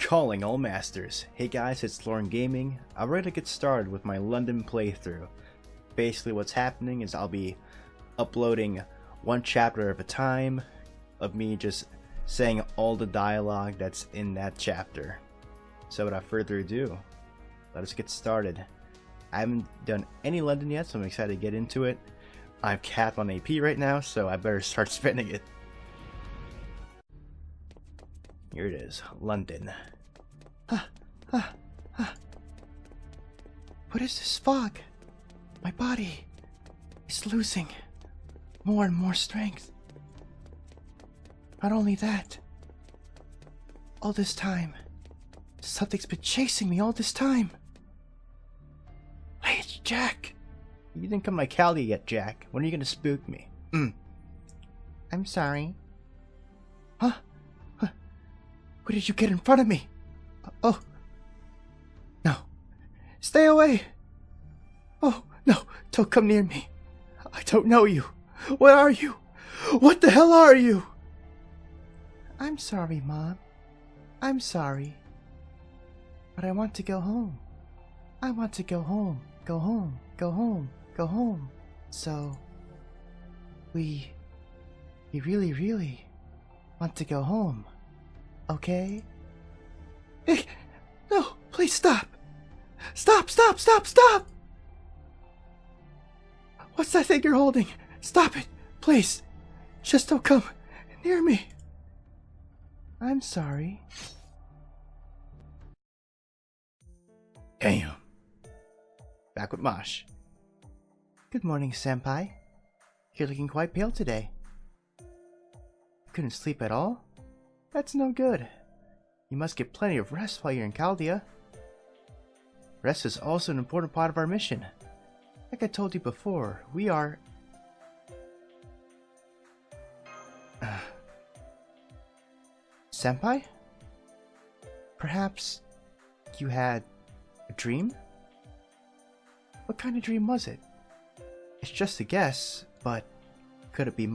Calling all masters. Hey guys, it's Lauren Gaming. I'm ready to get started with my London playthrough. Basically what's happening is I'll be uploading one chapter at a time of me just saying all the dialogue that's in that chapter. So without further ado, let us get started. I haven't done any London yet, so I'm excited to get into it. I'm capped on AP right now, so I better start spending it. Here it is, London. What is this fog? My body is losing more and more strength. Not only that, all this time, something's been chasing me all this time. Hey, it's Jack. You didn't come to my Caldia yet, Jack. When are you gonna spook me? I'm sorry. Huh? What did you get in front of me? Oh. No. Stay away. Oh, no. Don't come near me. I don't know you. What are you? What the hell are you? I'm sorry, Mom. I'm sorry. But I want to go home. I want to go home. Go home. Go home. Go home. So, we really want to go home. Okay? Hey, no, please stop. Stop. What's that thing you're holding? Stop it, please. Just don't come near me. I'm sorry. Damn. Back with Mosh. Good morning, Senpai. You're looking quite pale today. Couldn't sleep at all? That's no good. You must get plenty of rest while you're in Caldia. Rest is also an important part of our mission. Like I told you before, we are... Senpai? Perhaps you had a dream? What kind of dream was it? It's just a guess, but could it be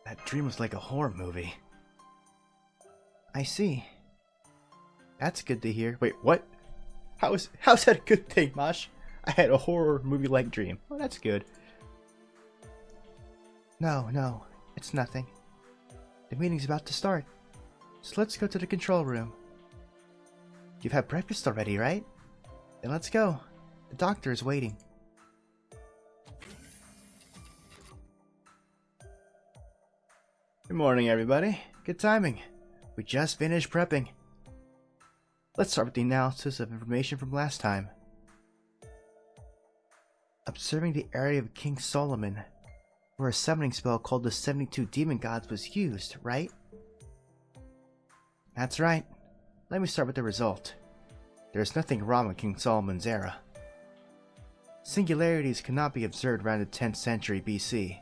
That dream was like a horror movie. I see. That's good to hear. Wait, what? How's that a good thing, Mosh? I had a horror movie-like dream. Well, that's good. No, it's nothing. The meeting's about to start. So let's go to the control room. You've had breakfast already, right? Then let's go. The doctor is waiting. Good morning, everybody. Good timing. We just finished prepping. Let's start with the analysis of information from last time. Observing the area of King Solomon, where a summoning spell called the 72 Demon Gods was used, right? That's right. Let me start with the result. There's nothing wrong with King Solomon's era. Singularities cannot be observed around the 10th century BC.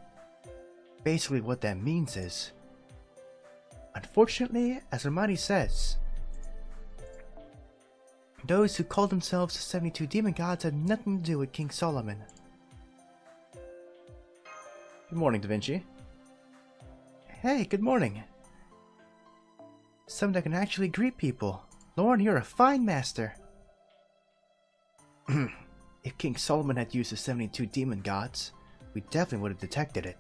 Basically what that means is, unfortunately, as Ramadi says, those who call themselves the 72 Demon Gods had nothing to do with King Solomon. Good morning, Da Vinci. Hey, good morning. Someone that can actually greet people. Lauren, you're a fine master. If King Solomon had used the 72 Demon Gods, we definitely would have detected it.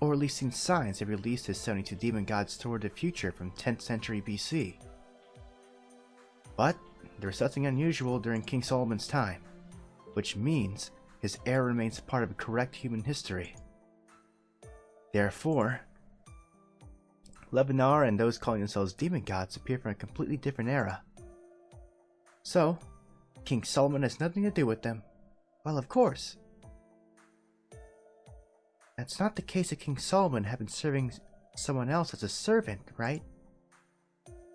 Or at least seen signs that released his 72 Demon Gods toward the future from 10th century BC. But there was something unusual during King Solomon's time, which means his era remains part of correct human history. Therefore, Lebanar and those calling themselves demon gods appear from a completely different era. So, King Solomon has nothing to do with them. Well, of course. That's not the case if King Solomon had been serving someone else as a servant, right?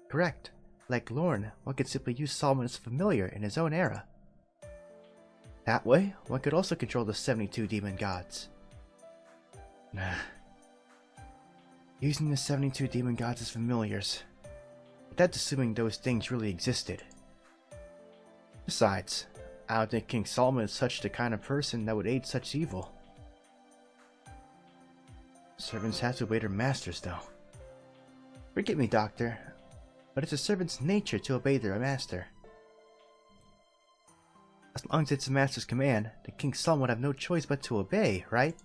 Correct. Like Lorne, one could simply use Solomon as a familiar in his own era. That way, one could also control the 72 demon gods. Using the 72 demon gods as familiars. But that's assuming those things really existed. Besides, I don't think King Solomon is such the kind of person that would aid such evil. Servants have to obey their masters, though. Forgive me, Doctor, but it's a servant's nature to obey their master. As long as it's the master's command, the king's son would have no choice but to obey, right?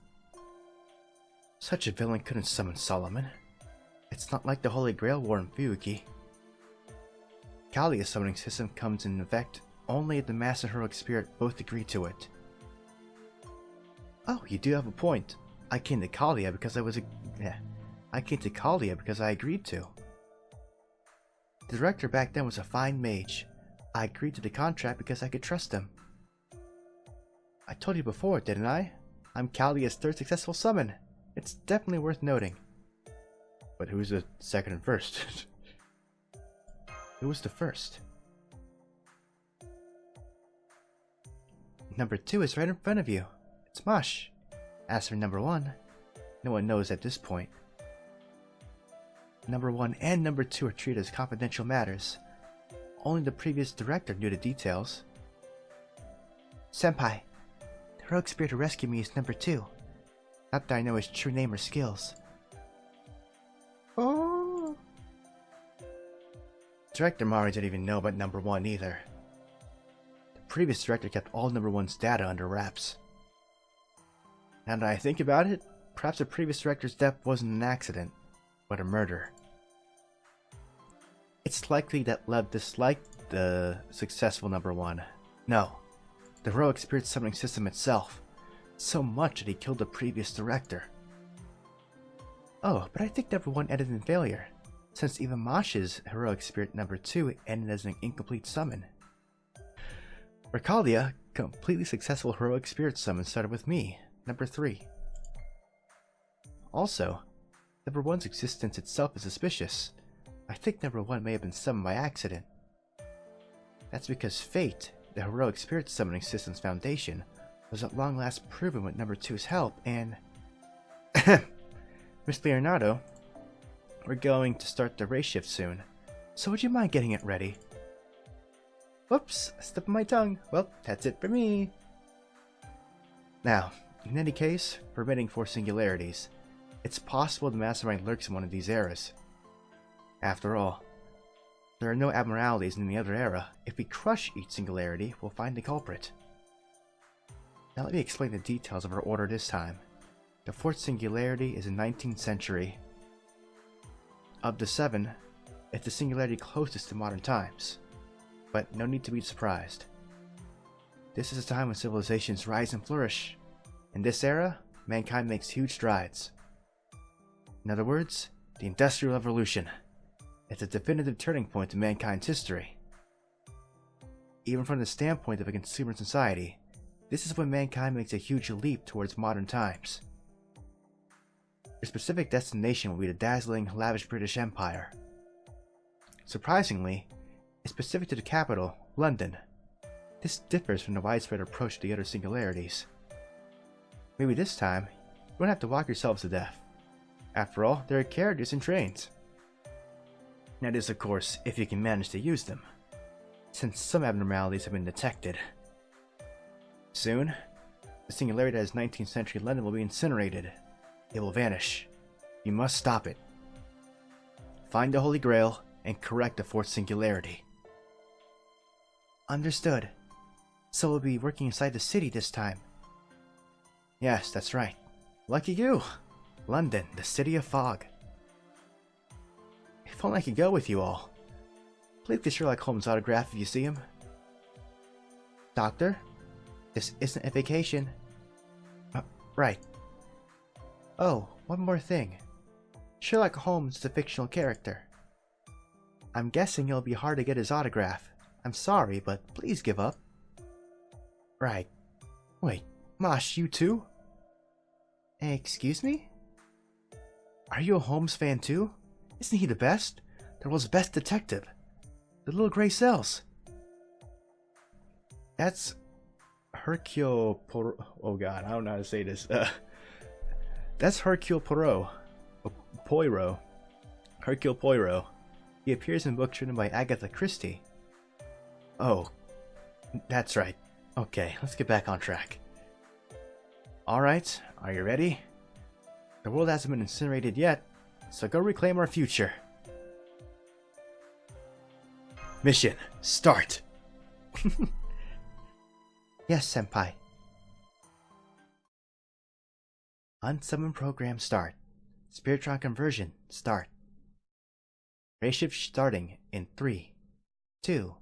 Such a villain couldn't summon Solomon. It's not like the Holy Grail war in Fuuki. Kalia's summoning system comes in effect only if the master and heroic spirit both agree to it. Oh, you do have a point. I came to Kalia because I agreed to. The director back then was a fine mage. I agreed to the contract because I could trust him. I told you before, didn't I? I'm Kalia's third successful summon. It's definitely worth noting. But who's the second and first? Who was the first? Number 2 is right in front of you. It's Mosh. As for number 1, no one knows at this point. Number 1 and number 2 are treated as confidential matters. Only the previous director knew the details. Senpai, the heroic spirit who rescued me is number 2. Not that I know his true name or skills. Oh. Director Mari didn't even know about number 1 either. The previous director kept all number 1's data under wraps. Now that I think about it, perhaps the previous director's death wasn't an accident, but a murder. It's likely that Lev disliked the successful number 1. No, the heroic spirit summoning system itself. So much that he killed the previous director. Oh, but I think number 1 ended in failure, since even Mosh's heroic spirit number 2 ended as an incomplete summon. For Kalia, completely successful heroic spirit summon started with me, number 3. Also, number 1's existence itself is suspicious. I think number 1 may have been summoned by accident. That's because Fate, the heroic spirit summoning system's foundation, was at long last proven with number 2's help, and... Miss Leonardo, we're going to start the race shift soon, so would you mind getting it ready? Whoops, I slipped on my tongue. Well, that's it for me. Now, in any case, permitting 4 singularities, it's possible the mastermind lurks in one of these eras. After all, there are no abnormalities in the other era. If we crush each singularity, we'll find the culprit. Now let me explain the details of our order this time. The 4th singularity is in 19th century. Of the 7, it's the singularity closest to modern times. But no need to be surprised. This is a time when civilizations rise and flourish. In this era, mankind makes huge strides. In other words, the Industrial Revolution. It's a definitive turning point in mankind's history. Even from the standpoint of a consumer society, this is when mankind makes a huge leap towards modern times. Their specific destination will be the dazzling, lavish British Empire. Surprisingly, it's specific to the capital, London. This differs from the widespread approach to the other singularities. Maybe this time, you won't have to walk yourselves to death. After all, there are carriages and trains. That is, of course, if you can manage to use them, since some abnormalities have been detected. Soon, the singularity that is 19th century London will be incinerated. It will vanish. You must stop it. Find the Holy Grail and correct the 4th singularity. Understood. So we'll be working inside the city this time. Yes, that's right. Lucky you! London, the city of fog. If only I could go with you all. Please get Sherlock Holmes' autograph if you see him. Doctor, this isn't a vacation. Right. Oh, one more thing. Sherlock Holmes is a fictional character. I'm guessing it'll be hard to get his autograph. I'm sorry, but please give up. Right. Wait, Mosh, you too? Excuse me? Are you a Holmes fan too? Isn't he the best? The world's best detective. The little gray cells. That's Hercule Poirot. Oh god, I don't know how to say this. That's Hercule Poirot. Poirot. Hercule Poirot. He appears in books written by Agatha Christie. Oh, that's right. Okay, let's get back on track. Alright, are you ready? The world hasn't been incinerated yet, so go reclaim our future. Mission, start! Yes, Senpai. Unsummon program start. Spiritron conversion start. Spaceship starting in 3, 2,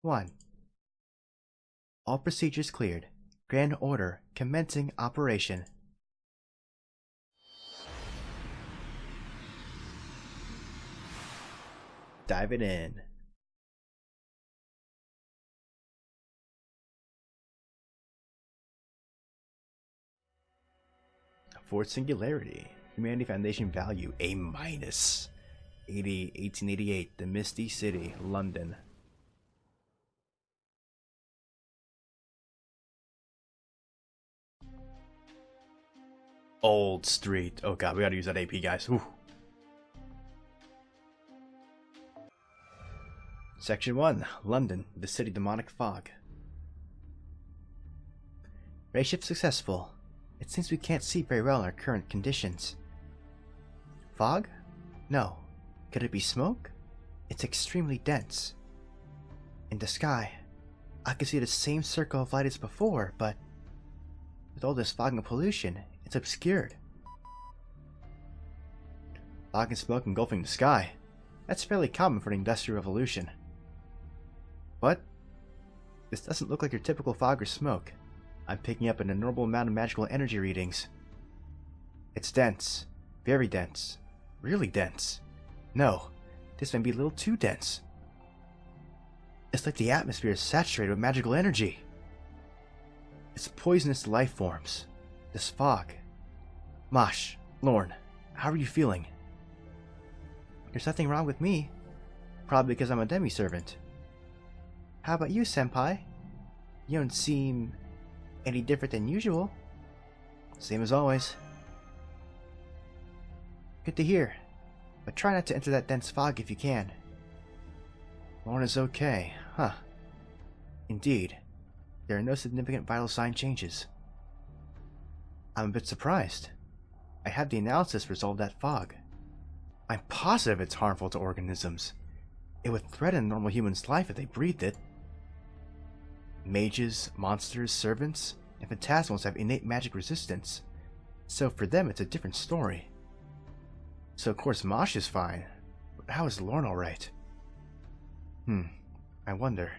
1. All procedures cleared. Grand order commencing operation. Diving in. Fourth Singularity. Humanity Foundation value A-. 1888, the Misty City, London. Old Street. Oh god, we gotta use that AP, guys. Whew. Section 1, London, the city demonic fog. Ray shift successful. It seems we can't see very well in our current conditions. Fog? No. Could it be smoke? It's extremely dense. In the sky, I can see the same circle of light as before, but with all this fog and pollution, it's obscured. Fog and smoke engulfing the sky. That's fairly common for the Industrial Revolution. What? This doesn't look like your typical fog or smoke. I'm picking up an abnormal amount of magical energy readings. It's dense. Very dense. Really dense. No, this may be a little too dense. It's like the atmosphere is saturated with magical energy. It's poisonous to life forms. This fog. Mosh, Lorne, how are you feeling? There's nothing wrong with me. Probably because I'm a demi-servant. How about you, Senpai? You don't seem any different than usual. Same as always. Good to hear. But try not to enter that dense fog if you can. Lorne is okay, huh? Indeed. There are no significant vital sign changes. I'm a bit surprised. I have the analysis resolve that fog. I'm positive it's harmful to organisms. It would threaten a normal human's life if they breathed it. Mages, monsters, servants, and phantasmals have innate magic resistance, so for them it's a different story. So of course Mosh is fine, but how is Lorne alright? I wonder.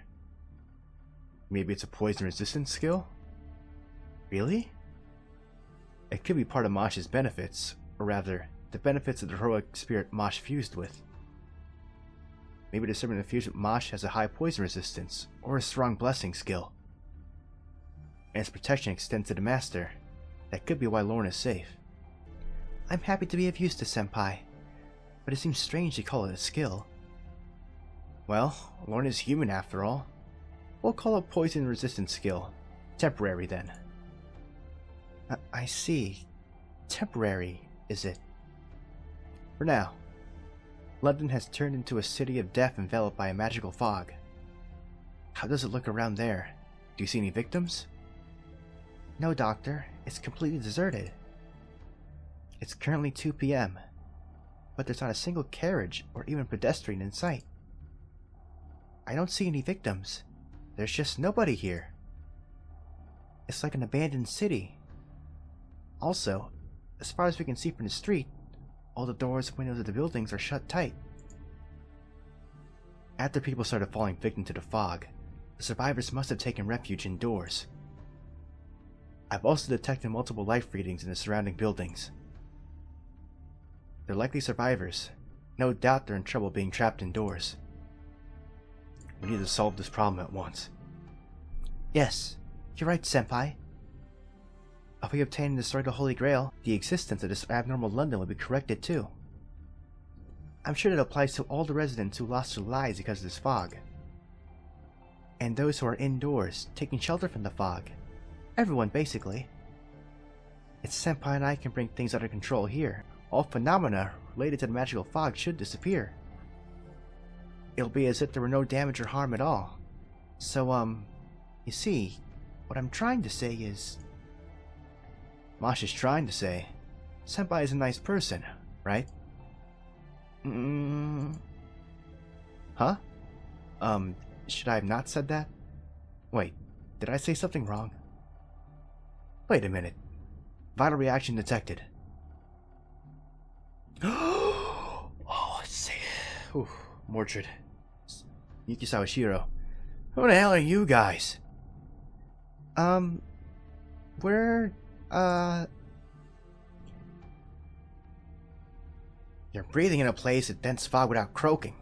Maybe it's a poison resistance skill? Really? It could be part of Mosh's benefits, or rather, the benefits of the heroic spirit Mosh fused with. Maybe the servant infused with Mosh has a high poison resistance, or a strong blessing skill. And its protection extends to the master. That could be why Lorne is safe. I'm happy to be of use to Senpai, but it seems strange to call it a skill. Well, Lorne is human after all. We'll call it poison resistance skill. Temporary then. I see. Temporary, is it? For now. London has turned into a city of death enveloped by a magical fog. How does it look around there? Do you see any victims? No, Doctor. It's completely deserted. It's currently 2 p.m., but there's not a single carriage or even pedestrian in sight. I don't see any victims. There's just nobody here. It's like an abandoned city. Also, as far as we can see from the street, all the doors and windows of the buildings are shut tight. After people started falling victim to the fog, the survivors must have taken refuge indoors. I've also detected multiple life readings in the surrounding buildings. They're likely survivors. No doubt they're in trouble being trapped indoors. We need to solve this problem at once. Yes, you're right, Senpai. If we obtain and destroy the Holy Grail, the existence of this abnormal London will be corrected too. I'm sure that applies to all the residents who lost their lives because of this fog. And those who are indoors, taking shelter from the fog. Everyone, basically. If Senpai and I can bring things under control here, all phenomena related to the magical fog should disappear. It'll be as if there were no damage or harm at all. So, you see, what I'm trying to say is... Mosh is trying to say, Senpai is a nice person, right? Huh? Should I have not said that? Wait, did I say something wrong? Wait a minute. Vital reaction detected. Oh, let's see. Ooh, Mordred. Yuki Sawashiro. Who the hell are you guys? We're, You're breathing in a place of dense fog without croaking.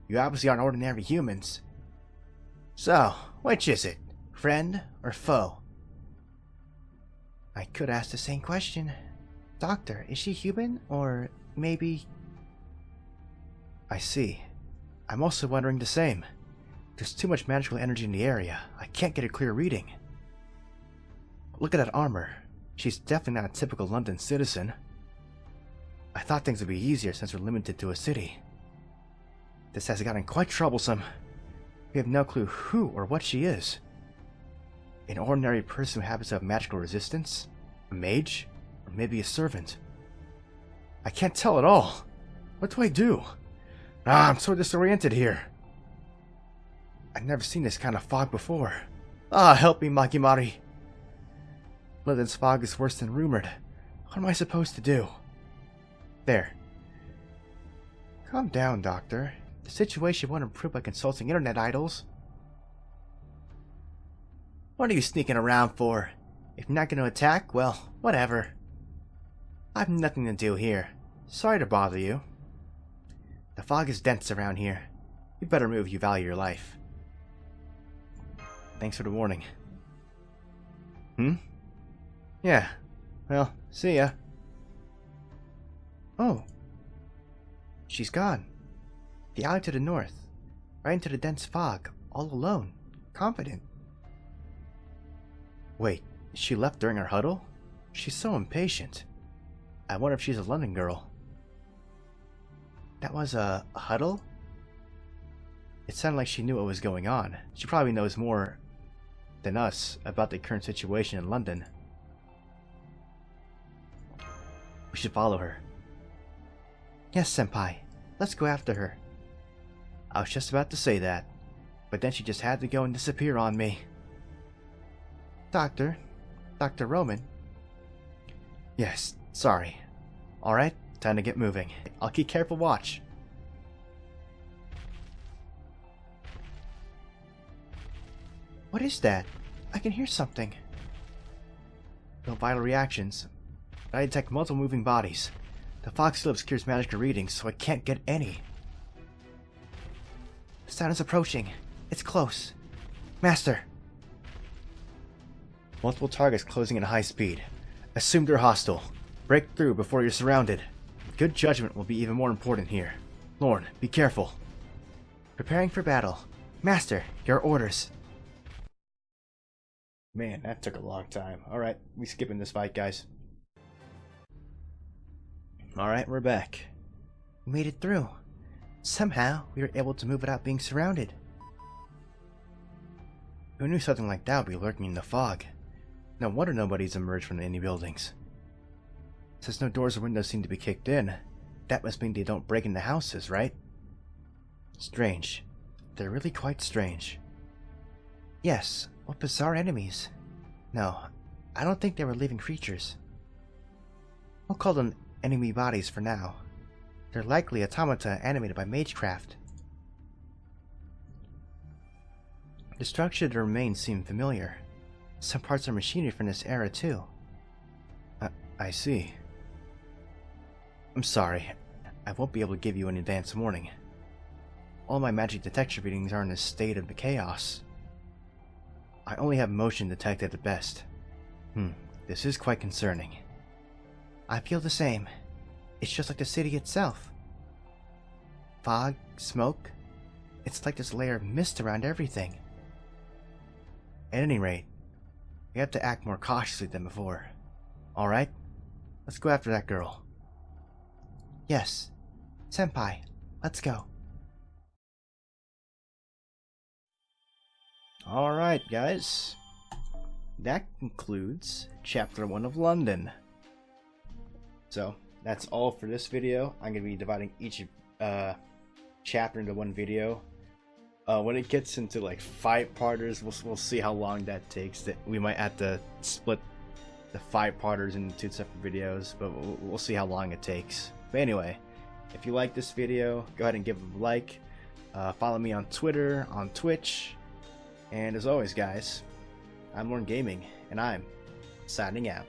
You obviously aren't ordinary humans. So, which is it? Friend or foe? I could ask the same question. Doctor, is she human? Or maybe... I see. I'm also wondering the same. There's too much magical energy in the area. I can't get a clear reading. Look at that armor. She's definitely not a typical London citizen. I thought things would be easier since we're limited to a city. This has gotten quite troublesome. We have no clue who or what she is. An ordinary person who happens to have magical resistance? A mage? Or maybe a servant? I can't tell at all. What do I do? I'm so disoriented here. I've never seen this kind of fog before. Help me, Makimari. London's fog is worse than rumored. What am I supposed to do? There. Calm down, Doctor. The situation won't improve by consulting internet idols. What are you sneaking around for? If you're not going to attack, well, whatever. I have nothing to do here. Sorry to bother you. The fog is dense around here. You better move if you value your life. Thanks for the warning. Yeah. Well, see ya. Oh. She's gone. The alley to the north. Right into the dense fog. All alone. Confident. Wait, she left during our huddle? She's so impatient. I wonder if she's a London girl. That was a huddle? It sounded like she knew what was going on. She probably knows more than us about the current situation in London. We should follow her. Yes, Senpai. Let's go after her. I was just about to say that, but then she just had to go and disappear on me. Dr. Roman. Yes, sorry. Alright, time to get moving. I'll keep careful watch. What is that? I can hear something. No vital reactions. I detect multiple moving bodies. The fog still obscures magical readings, so I can't get any. The sound is approaching. It's close. Master! Multiple targets closing at high speed. Assume they're hostile. Break through before you're surrounded. Good judgment will be even more important here. Lorne, be careful. Preparing for battle. Master, your orders. Man, that took a long time. Alright, we skipping this fight, guys. Alright, we're back. We made it through. Somehow, we were able to move without being surrounded. Who knew something like that would be lurking in the fog? No wonder nobody's emerged from any buildings. Since no doors or windows seem to be kicked in, that must mean they don't break into houses, right? Strange. They're really quite strange. Yes, what bizarre enemies. No, I don't think they were living creatures. We'll call them enemy bodies for now. They're likely automata animated by magecraft. The structure of the remains seem familiar. Some parts are machinery from this era too. I see. I'm sorry. I won't be able to give you an advance warning. All my magic detection readings are in a state of chaos. I only have motion detected at best. This is quite concerning. I feel the same. It's just like the city itself. Fog, smoke. It's like this layer of mist around everything. At any rate, we have to act more cautiously than before. Alright? Let's go after that girl. Yes. Senpai, let's go. Alright, guys. That concludes Chapter 1 of London. So, that's all for this video. I'm going to be dividing each chapter into one video. When it gets into like 5-parters, we'll see how long that takes. That we might have to split the 5-parters into 2 separate videos, but we'll see how long it takes. But anyway, if you like this video, go ahead and give it a like. Follow me on Twitter, on Twitch, and as always, guys, I'm Lorne Gaming, and I'm signing out.